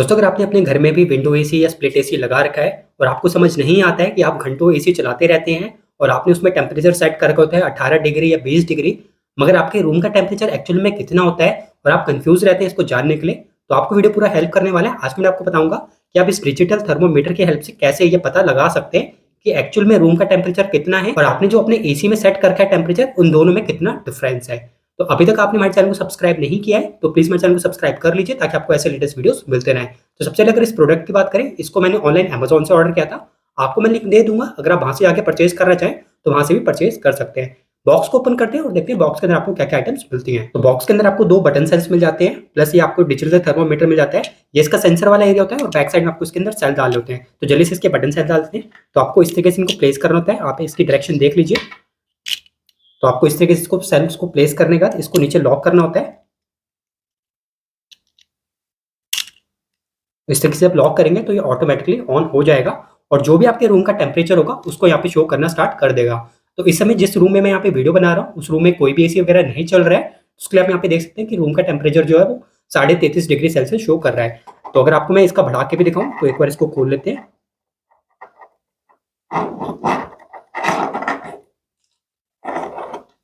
दोस्तों, अगर आपने अपने घर में भी विंडो एसी या स्प्लिट एसी लगा रखा है और आपको समझ नहीं आता है कि आप घंटों एसी चलाते रहते हैं और आपने उसमें टेम्परेचर सेट कर रखा होता है 18 डिग्री या 20 डिग्री, मगर आपके रूम का टेम्परेचर एक्चुअल में कितना होता है और आप कंफ्यूज रहते हैं इसको जानने के लिए, तो आपको वीडियो पूरा हेल्प करने वाला है। आज मैं आपको बताऊंगा कि आप इस डिजिटल थर्मोमीटर की हेल्प से कैसे ये पता लगा सकते हैं कि एक्चुअल में रूम का टेम्परेचर कितना है और आपने जो अपने एसी में सेट कर रखा है टेम्परेचर, उन दोनों में कितना डिफरेंस है। तो अभी तक आपने हमारे चैनल को सब्सक्राइब नहीं किया है तो प्लीज मेरे चैनल को सब्सक्राइब कर लीजिए ताकि आपको ऐसे लेटेस्ट वीडियोस मिलते रहें। तो सबसे पहले अगर इस प्रोडक्ट की बात करें, इसको मैंने ऑनलाइन अमेज़न से ऑर्डर किया था। आपको मैं लिंक दे दूंगा, अगर आप वहां से आके परचेज करना चाहें तो वहां से भी परचेज कर सकते हैं। बॉक्स को ओपन करते हैं और देखते हैं बॉक्स के अंदर आपको क्या क्या आइटम्स मिलती हैं। तो बॉक्स के अंदर आपको 2 बटन सेल्स मिल जाते हैं, प्लस ये आपको डिजिटल थर्मोमीटर मिल जाता है। ये इसका सेंसर वाला एरिया होता है और बैक साइड में आपको इसके अंदर सेल डालने होते हैं। तो जल्दी से इसके बटन सेल डालते हैं। तो आपको इस तरीके से इनको प्लेस करना होता है। आप इसकी डायरेक्शन देख लीजिए। तो आपको इस तरीके से इसको सेल्स को प्लेस करने के बाद इसको नीचे लॉक करना होता है। इस तरीके से आप लॉक करेंगे तो ये ऑटोमेटिकली ऑन हो जाएगा और जो भी आपके रूम का टेम्परेचर होगा उसको यहाँ पे शो करना स्टार्ट कर देगा। तो इस समय जिस रूम में मैं यहाँ पे वीडियो बना रहा हूँ उस रूम में कोई भी एसी वगैरह नहीं चल रहा है। उसके लिए आप यहाँ पे देख सकते हैं कि रूम का टेम्परेचर जो है वो 33.5 डिग्री सेल्सियस शो कर रहा है। तो अगर आपको मैं इसका बढ़ा के भी दिखाऊं तो एक बार इसको खोल लेते हैं।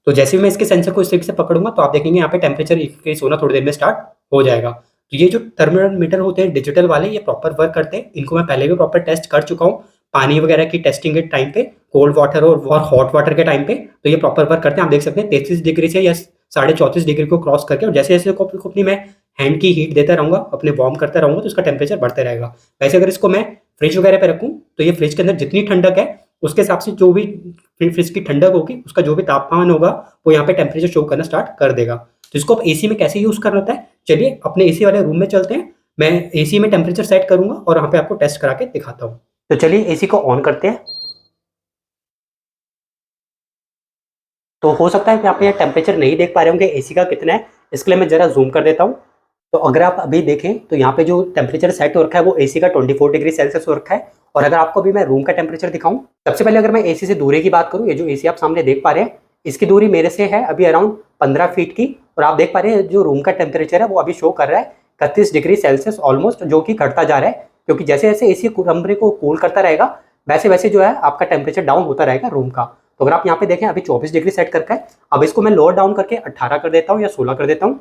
तो जैसे भी मैं इसके सेंसर को इस तरीके से पकड़ूंगा तो आप देखेंगे यहाँ पे टेम्परेचर इंक्रीज होना थोड़ी देर में स्टार्ट हो जाएगा। तो ये जो थर्मोमीटर होते हैं डिजिटल वाले, ये प्रॉपर वर्क करते हैं। इनको मैं पहले भी प्रॉपर टेस्ट कर चुका हूँ पानी वगैरह की टेस्टिंग के टाइम पे, कोल्ड वाटर और हॉट वाटर के टाइम पे। तो ये प्रॉपर वर्क करते हैं। आप देख सकते हैं 33 डिग्री से या 34.5 डिग्री को क्रॉस करके, और जैसे जैसे अपनी मैं हैंड की हीट देता रहूंगा, अपने वार्म करता रहूंगा, तो इसका टेम्परेचर बढ़ता रहेगा। वैसे अगर इसको मैं फ्रिज वगैरह पे रखूँ तो ये फ्रिज के अंदर जितनी ठंडक है उसके हिसाब से जो भी फ्रिज की ठंडक होगी उसका जो भी तापमान होगा वो यहाँ पे टेम्परेचर शो करना स्टार्ट कर देगा। तो इसको आप एसी में कैसे यूज करना होता है, चलिए अपने एसी वाले रूम में चलते हैं। मैं एसी में टेम्परेचर सेट करूंगा और वहां पे आपको टेस्ट करा के दिखाता हूँ। तो चलिए एसी को ऑन करते हैं। तो हो सकता है कि आप ये टेम्परेचर नहीं देख पा रहे होंगे एसी का कितना है, इसके लिए मैं जरा जूम कर देता हूँ। तो अगर आप अभी देखें तो यहाँ पे जो टेम्परेचर सेट हो रखा है वो एसी का 24 डिग्री सेल्सियस हो रखा है। और अगर आपको अभी मैं रूम का टेम्परेचर दिखाऊं, सबसे पहले अगर मैं एसी से दूरी की बात करूं, ये जो एसी आप सामने देख पा रहे हैं इसकी दूरी मेरे से है अभी अराउंड 15 फीट की। और आप देख पा रहे हैं जो रूम का टेम्परेचर है वो अभी शो कर रहा है 31 डिग्री सेल्सियस ऑलमोस्ट, जो कि घटता जा रहा है क्योंकि जैसे जैसे एसी कमरे को कूल करता रहेगा वैसे वैसे जो है आपका टेम्परेचर डाउन होता रहेगा रूम का। तो अगर आप यहाँ पे देखें अभी 24 डिग्री सेट करके है। अब इसको मैं लोअर डाउन करके 18 कर देता हूँ या 16 कर देता हूँ।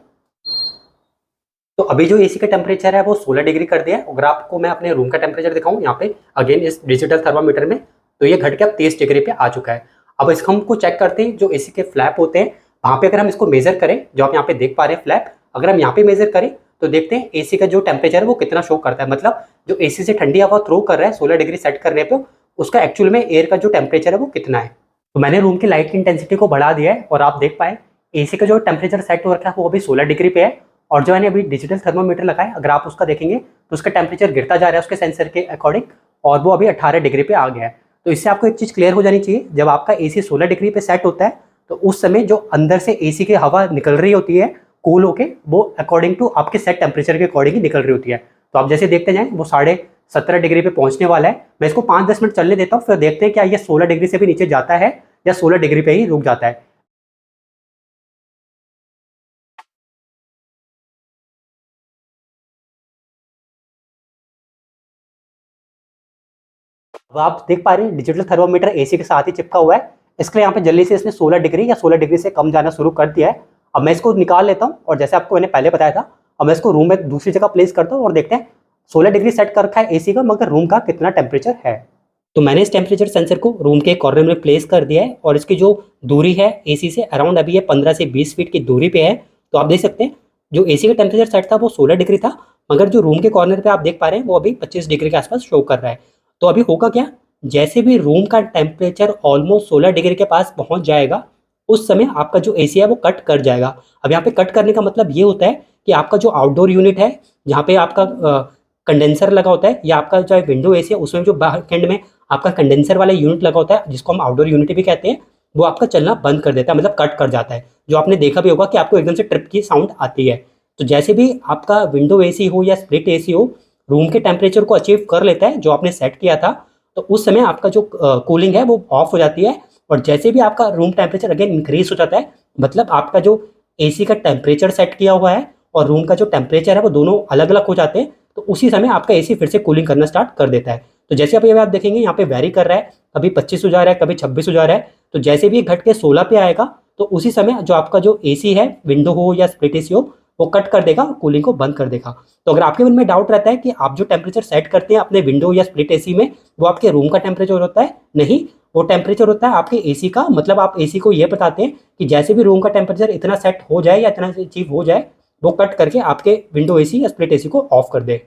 तो अभी जो एसी का टेम्परेचर है वो 16 डिग्री कर दिया है। अगर आपको मैं अपने रूम का टेम्परेचर दिखाऊं यहाँ पे अगेन इस डिजिटल थर्मामीटर में, तो ये घट के अब 23 डिग्री पे आ चुका है। अब इसको हमको चेक करते हैं जो एसी के फ्लैप होते हैं वहाँ पे अगर हम इसको मेजर करें, जो आप यहाँ पे देख पा रहे हैं फ्लैप, अगर हम यहाँ पे मेजर करें तो देखते हैं एसी का जो टेम्परेचर है वो कितना शो करता है। मतलब जो एसी से ठंडी हवा थ्रो कर रहा है 16 डिग्री सेट करने पे, उसका एक्चुअल में एयर का जो टेम्परेचर है वो कितना है। तो मैंने रूम की लाइट की इंटेंसिटी को बढ़ा दिया है और आप देख पाए एसी का जो टेम्परेचर सेट हो रखा है वो अभी 16 डिग्री पे है। और जो मैंने अभी डिजिटल थर्मोमीटर लगाया, अगर आप उसका देखेंगे तो उसका टेम्परेचर गिरता जा रहा है उसके सेंसर के अकॉर्डिंग, और वो अभी 18 डिग्री पे आ गया है। तो इससे आपको एक चीज़ क्लियर हो जानी चाहिए, जब आपका एसी 16 डिग्री पे सेट होता है तो उस समय जो अंदर से एसी की हवा निकल रही होती है कूल होके, वो अकॉर्डिंग टू आपके सेट टेम्परेचर के अकॉर्डिंग ही निकल रही होती है। तो आप जैसे देखते जाएं वो 17.5 डिग्री पे पहुंचने वाला है। मैं इसको 5-10 मिनट चलने देता हूँ, फिर देखते हैं क्या ये 16 डिग्री से भी नीचे जाता है या 16 डिग्री पे ही रुक जाता है। अब आप देख पा रहे हैं डिजिटल थर्मोमीटर एसी के साथ ही चिपका हुआ है, इसके लिए यहाँ पे जल्दी से इसने 16 डिग्री या 16 डिग्री से कम जाना शुरू कर दिया है। अब मैं इसको निकाल लेता हूँ और जैसे आपको मैंने पहले बताया था, अब मैं इसको रूम में दूसरी जगह प्लेस करता हूँ और देखते हैं 16 डिग्री सेट कर रखा है एसी का, मगर रूम का कितना टेम्परेचर है। तो मैंने इस टेम्परेचर सेंसर को रूम के कॉर्नर में प्लेस कर दिया है और इसकी जो दूरी है एसी से अराउंड अभी ये 15 से 20 फीट की दूरी पे है। तो आप देख सकते हैं जो एसी का टेम्परेचर सेट था वो 16 डिग्री था, मगर जो रूम के कॉर्नर पे आप देख पा रहे हैं वो अभी 25 डिग्री के आसपास शो कर रहा है। तो अभी होगा क्या, जैसे भी रूम का टेम्परेचर ऑलमोस्ट 16 डिग्री के पास पहुंच जाएगा उस समय आपका जो एसी है वो कट कर जाएगा। अब यहाँ पे कट करने का मतलब ये होता है कि आपका जो आउटडोर यूनिट है जहाँ पे आपका कंडेंसर लगा होता है, या आपका जो विंडो एसी है उसमें जो बाहर एंड में आपका कंडेंसर वाला यूनिट लगा होता है जिसको हम आउटडोर यूनिट भी कहते हैं, वो आपका चलना बंद कर देता है, मतलब कट कर जाता है। जो आपने देखा भी होगा कि आपको एकदम से ट्रिप की साउंड आती है। तो जैसे भी आपका विंडो एसी हो या स्प्लिट एसी हो रूम के टेम्परेचर को अचीव कर लेता है जो आपने सेट किया था, तो उस समय आपका जो कूलिंग है वो ऑफ हो जाती है। और जैसे भी आपका रूम टेम्परेचर अगेन इंक्रीज हो जाता है, मतलब आपका जो एसी का टेम्परेचर सेट किया हुआ है और रूम का जो टेम्परेचर है वो दोनों अलग अलग हो जाते हैं, तो उसी समय आपका एसी फिर से कूलिंग करना स्टार्ट कर देता है। तो जैसे अभी आप देखेंगे यहाँ पे वेरी कर रहा है, कभी 25 हो जा रहा है, कभी 26 हो जा रहा है। तो जैसे भी घट के 16 पे आएगा तो उसी समय जो आपका जो एसी है, विंडो हो या स्प्लिट एसी हो, वो कट कर देगा, कूलिंग को बंद कर देगा। तो अगर आपके मन में डाउट रहता है कि आप जो टेम्परेचर सेट करते हैं अपने विंडो या स्प्लिट एसी में, वो आपके रूम का टेम्परेचर होता है, नहीं, वो टेम्परेचर होता है आपके एसी का। मतलब आप एसी को ये बताते हैं कि जैसे भी रूम का टेम्परेचर इतना सेट हो जाए या इतना अचीव हो जाए, वो कट करके आपके विंडो एसी या स्प्लिट एसी को ऑफ कर दे।